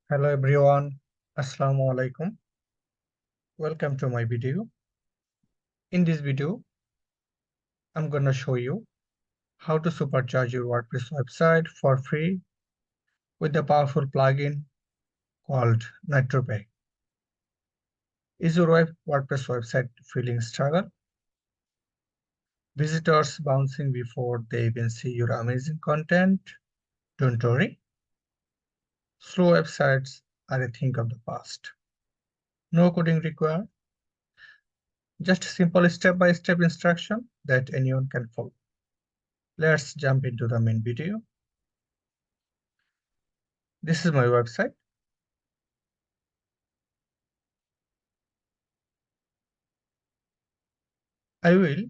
Hello everyone, Assalamu alaikum. Welcome to my video. In this video, I'm gonna show you how to supercharge your WordPress website for free with a powerful plugin called NitroPack. Is your WordPress website feeling struggle? Visitors bouncing before they even see your amazing content? Don't worry. Slow websites are a thing of the past. No coding required. Just simple step-by-step instruction that anyone can follow. Let's jump into the main video. This is my website. I will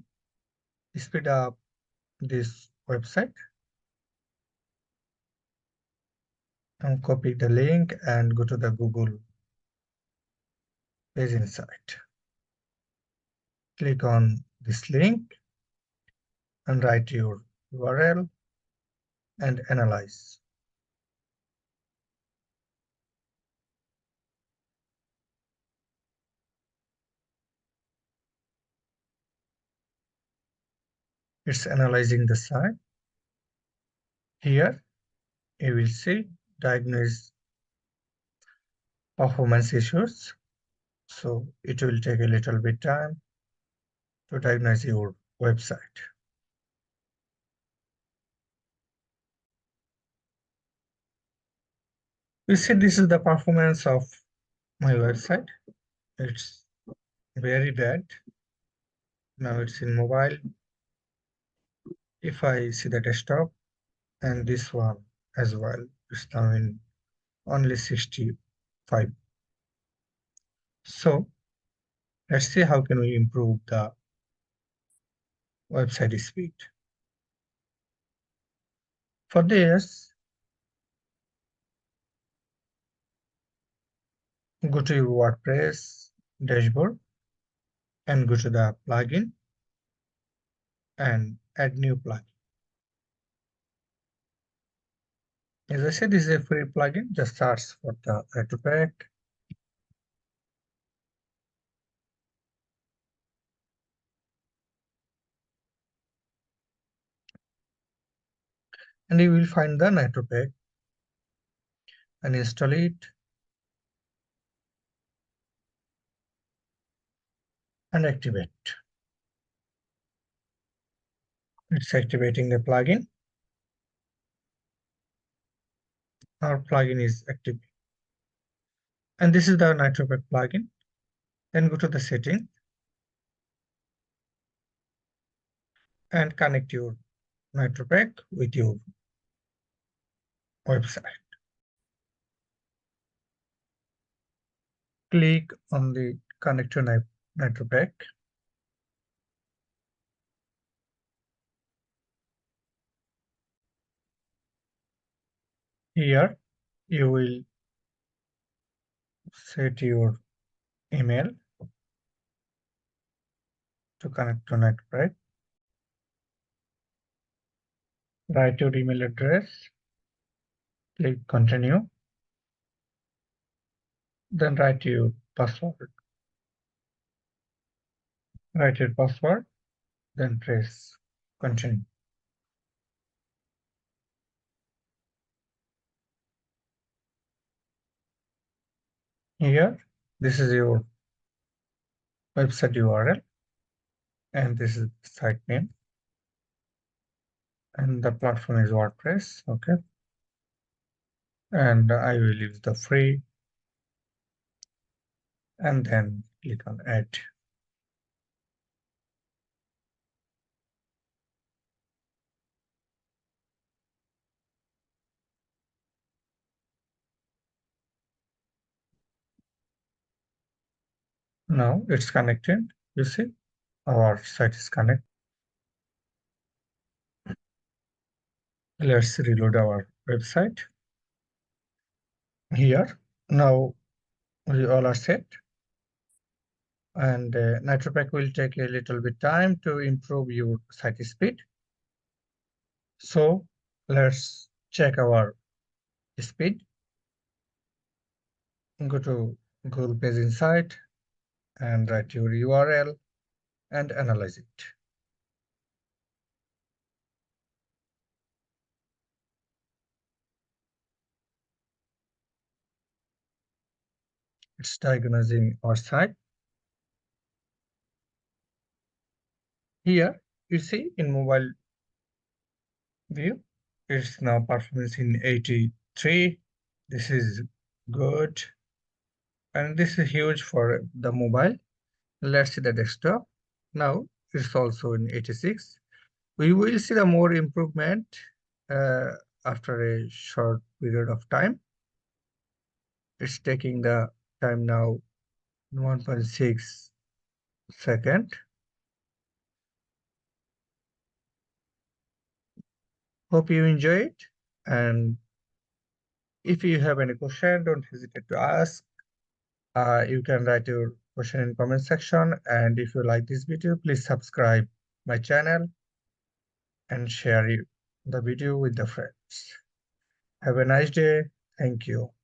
speed up this website and copy the link and go to the Google page inside. Click on this link and write your URL and analyze. It's analyzing the site. Here you will see diagnose performance issues. So it will take a little bit time to diagnose your website. You see, this is the performance of my website. It's very bad. Now it's in mobile. If I see the desktop and this one as well, it's now in only 65. So let's see how can we improve the website speed. For this, go to your WordPress dashboard and go to the plugin and add new plugin. As I said, this is a free plugin. Just search for the NitroPack. And you will find the NitroPack and install it and activate. It's activating the plugin. Our plugin is active. And this is the NitroPack plugin. Then go to the setting and connect your NitroPack with your website. Click on the connect to NitroPack. Here you will set your email to connect to NitroPack. Write your email address. Click continue. Then write your password. Write your password. Then press continue. Here, this is your website URL. And this is the site name. And the platform is WordPress. Okay. And I will use the free. And then click on add. Now it's connected. You see, our site is connected. Let's reload our website. Here, now we all are set. And NitroPack will take a little bit time to improve your site speed. So let's check our speed. Go to Google Page Insight and write your URL and analyze it. It's diagnosing our site. Here you see in mobile view, it's now performance in 83. This is good. And this is huge for the mobile. Let's see the desktop. Now it's also in 86. We will see the more improvement uh, after a short period of time. It's taking the time now 1.6 second. Hope you enjoy it. And if you have any question, don't hesitate to ask. You can write your question in comment section. And if you like this video, please subscribe my channel and share the video with the friends. Have a nice day. Thank you.